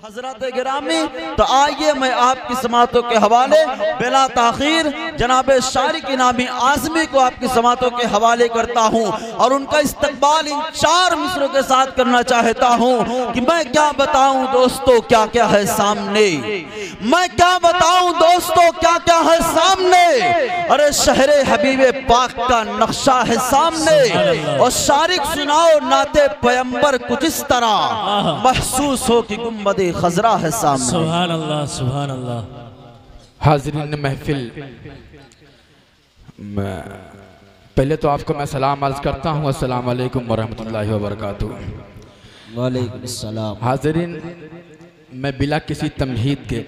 हजरत गिरामी, तो आइए मैं आपकी समातों के हवाले बिला ताखीर जनाब शारी की नामी आज़मी को आपकी समातों के हवाले करता हूँ और उनका इस्तकबाल इन 4 मिसरों के साथ करना चाहता हूँ कि मैं क्या बताऊँ दोस्तों क्या क्या है सामने, मैं क्या बताऊँ दोस्तों क्या क्या है सामने। अरे शहरे हबीबे पाक का नक्शा है सामने और शारिक सुनाओ नाते पैगंबर कुछ इस तरह महसूस हो कि गुम्बदे खजरा है सामने। सुभान अल्लाह, सुभान अल्लाह। हाज़रीन महफिल, पहले तो आपको मैं सलाम अर्ज़ करता हूँ, अस्सलाम वालेकुम वरहमतुल्लाहि वबरकातुहू। वालेकुम सलाम। हाज़रीन, मैं बिला किसी तमहीद के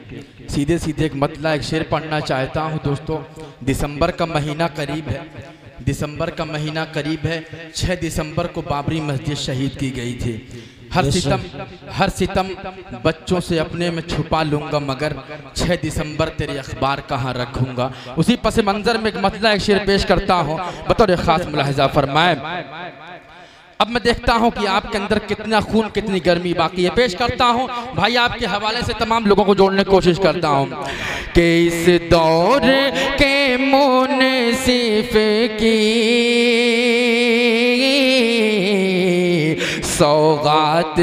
सीधे सीधे एक मतला एक शेर पढ़ना चाहता हूँ। दोस्तों, दिसंबर का महीना करीब है, दिसंबर का महीना करीब है। 6 दिसंबर को बाबरी मस्जिद शहीद की गई थी। हर सितम बच्चों से अपने में छुपा लूंगा, मगर 6 दिसंबर तेरे अखबार कहाँ रखूंगा। उसी पस मंजर में एक मतला एक शेर पेश करता हूँ, बतौर खास मुलाहिजा फरमाए। अब मैं देखता हूँ कि आपके अंदर कितना खून कितनी गर्मी बाकी है। पेश करता हूँ भाई, आपके हवाले से तमाम लोगों को जोड़ने की कोशिश करता हूँ कि इस दौर के मुनसिफ की सौगात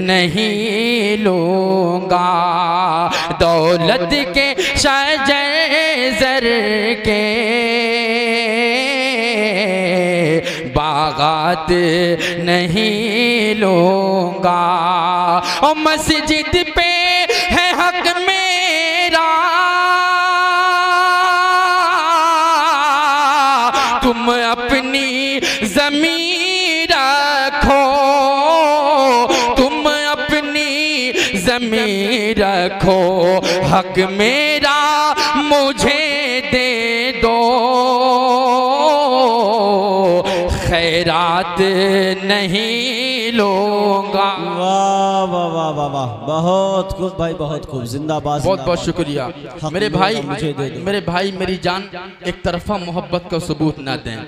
नहीं लूंगा, दौलत के शजर ज़र के बागात नहीं लूंगा। और मस्जिद पे है हक मेरा, तुम अपनी ज़मीन रखो, तुम अपनी ज़मीन रखो, हक मेरा मुझे दे दो, खैरात नहीं लूंगा। वाह वाह वाह वाह वाह, बहुत खूब भाई, बहुत खूब, जिंदाबाद। बहुत बहुत शुक्रिया मेरे भाई मेरी जान एक तरफा मोहब्बत का सबूत ना दें।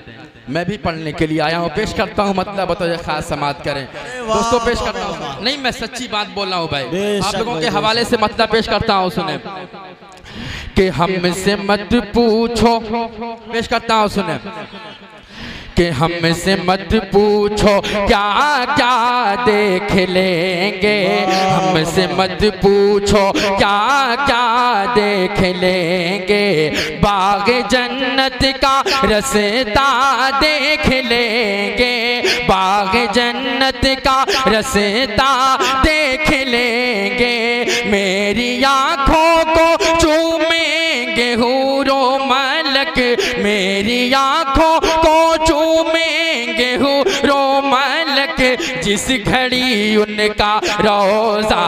मैं भी पढ़ने के लिए आया हूँ, पेश करता हूँ मतलब बताइए खास समात करें दोस्तों। पेश करता हूँ, नहीं मैं सच्ची बात बोल रहा हूँ भाई, आप लोगों के हवाले से मतलब पेश करता हूँ। सुने कि हमसे मत पूछो, पेश करता हूँ सुने कि हमसे मत पूछो क्या क्या देख लेंगे, हमसे मत पूछो क्या क्या देख लेंगे, बाग जन्नत का रस्ता देख लेंगे, बाग जन्नत का रस्ता देख लेंगे, मेरी आँखों को चूमेंगे हूरो मलक, मेरी आँखों को चूमेंगे हूरो मलक, जिस घड़ी उनका रोज़ा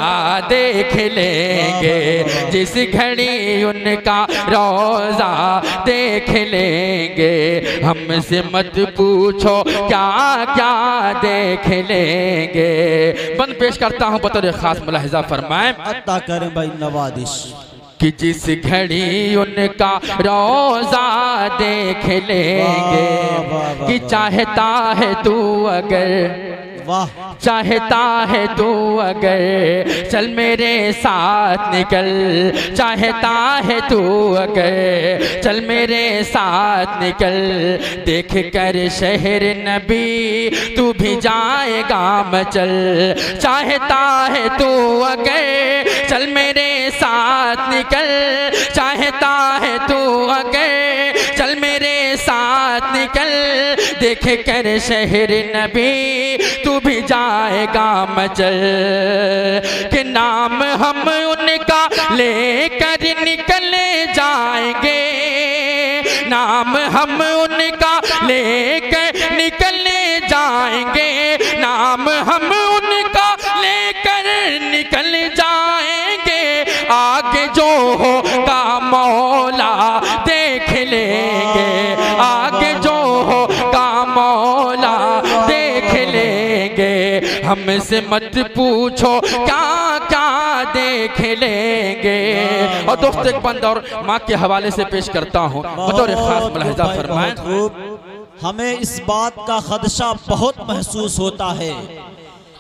देख लेंगे, जिस घड़ी उनका रोज़ा देख लेंगे, हमसे मत पूछो क्या क्या देख लेंगे। बंद पेश करता हूँ बतौर खास मुलाहिजा फरमाएं, अता करें भाई नवादिश, कि जिस घड़ी उनका रोज़ा देख लेंगे, कि चाहता है तू अगर, वाह चाहता है तू अगर चल मेरे साथ निकल, चाहता है तू अगर चल मेरे साथ निकल, देख कर शहर नबी तू भी जाएगा मचल, चाहता है तू अगर चल मेरे साथ निकल, चाहता है तू अगर चल मेरे साथ निकल, देख कर शहर नबी तू भी जाएगा मचल, कि नाम हम उनका लेकर निकल जाएंगे, नाम हम उनका लेकर निकल जाएंगे, नाम हम उनका लेकर निकल जाएंगे, आगे जो होगा मौला देख लेंगे, आगे जो होगा मौला देख लेंगे, हमसे मत पूछो क्या क्या देख लेंगे। और दोस्तों एक बंद और माँ के हवाले से पेश करता हूँ बतौर खास मुलाहिजा फरमाएं। हमें इस बात का खदशा बहुत महसूस होता है,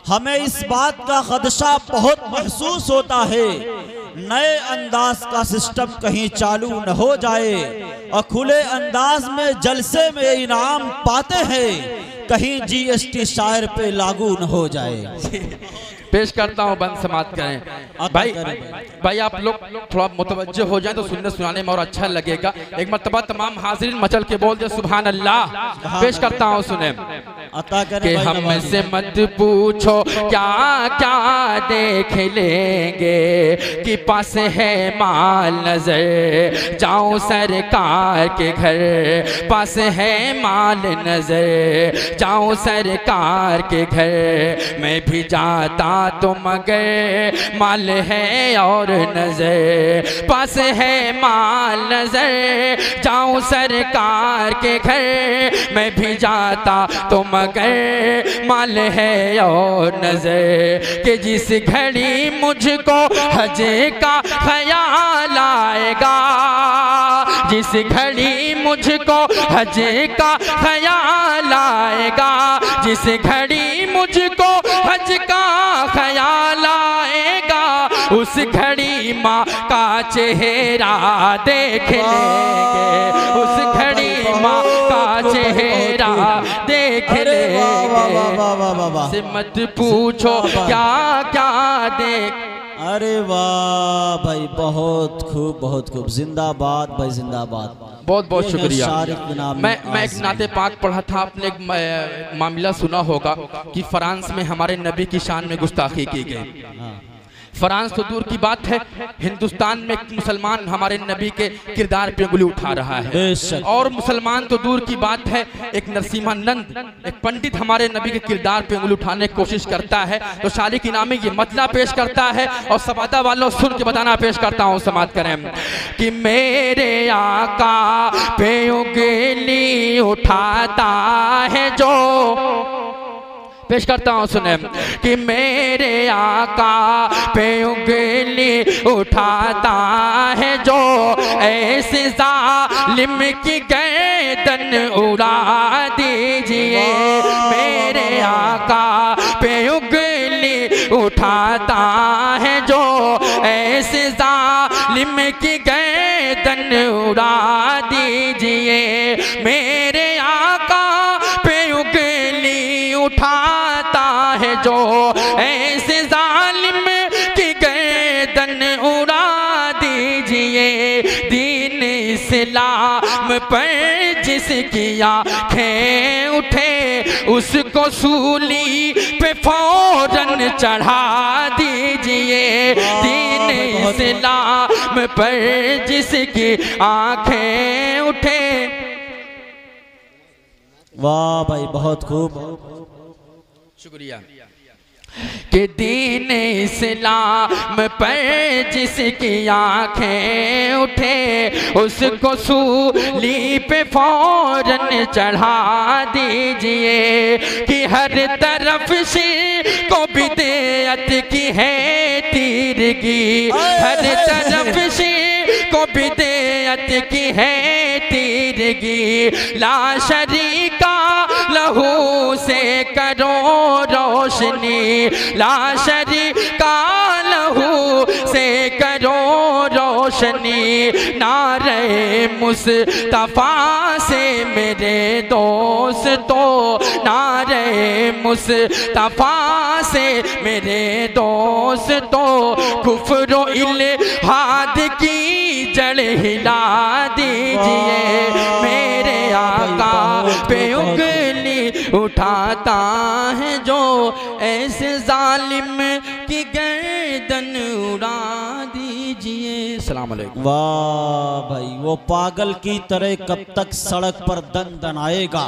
हमें इस बात का खदशा बहुत महसूस होता है, नए अंदाज का सिस्टम कहीं चालू न हो जाए और खुले अंदाज में जलसे में इनाम पाते हैं, कहीं जीएसटी शायर पे लागू न हो जाए। पेश करता हूँ, बंद समाप्त करें। भाई आप लोग थोड़ा मुतवज्जो हो जाए तो सुनने सुनाने में और अच्छा लगेगा। एक मर्तबा तमाम हाजिरीन मचल के बोल दे सुभान अल्लाह। पेश करता हूँ, सुने कि हमसे मत पूछो क्या क्या देख लेंगे कि पास है माल नजर जाऊं सरकार के घर, पास है माल नजर जाऊं सरकार के घर। मैं भी जाता तो मगर माल है और नजर, पास है माल नजर जाऊं सरकार के घर। मैं भी जाता तो मगर माल है और नजर कि जिस घड़ी मुझको हज का ख्याल आएगा, जिस घड़ी मुझको हज का ख्याल आएगा, जिस घड़ी मुझको हज का ख्याल आएगा, उस घड़ी माँ का चेहरा देख लेंगे, उस घड़ी माँ का चेहरा देख लेंगे। से मत पूछो क्या क्या देख। अरे वाह भाई, बहुत खूब बहुत खूब, जिंदाबाद भाई जिंदाबाद। बहुत बहुत शुक्रिया। मैं एक नाते पाक पढ़ा था, आपने एक मामला सुना होगा कि फ्रांस में हमारे नबी की शान में गुस्ताखी की गई। फ्रांस तो दूर की बात है, हिंदुस्तान में एक मुसलमान हमारे नबी के किरदार पे उंगली उठा रहा है। और मुसलमान तो दूर की बात है, एक नरसिम्हानंद एक पंडित हमारे नबी के किरदार पे उंगली उठाने की कोशिश करता है। तो शालिक इनामी ये मतलब पेश करता है और सबादा वालों सुन के बताना पेश करता हूँ, समाप्त करें कि मेरे आका पे उंगली उठाता है जो। पेश करता हूँ, सुने कि मेरे आका पे उंगली उठाता है जो, ऐसे जालिम की गर्दन उड़ा दीजिए। मेरे आका पे उंगली उठाता है जो, ऐसे जालिम की गर्दन उड़ा दीजिए। मेरे आका पे उंगली उठाता है जो, ऐसे जालिम की गर्दन उड़ा दीजिए। दीन इस्लाम पर जिसकी आँखें उठे, उसको सूली पे फौरन चढ़ा दीजिए। दीन इस्लाम पर जिसकी आँखें उठे। वाह भाई, बहुत खूब, शुक्रिया। कि दीन इस्लाम पर जिसकी आँखें उठे, उसको सूली पे फौरन चढ़ा दीजिए। कि हर तरफ से को बिदअत की है तीरगी, हर तरफ से को बिदअत की है तीरगी। ला शरीका लहू से करो रोशनी, ला शरीका लहू से करो रोशनी। नारे मुस्तफा से मेरे दोस्तों, नारे मुस्तफा से मेरे दोस्तों। कुफ्र इल्हाद की जड़ हिला दीजिए। मेरे आका पे उंगली उठाता है जो, ऐसे जालिम की गर्दन उड़ा दीजिए। सलाम अलैकुम। वाह भाई, वो पागल की तरह कब तक सड़क पर दन दन आएगा।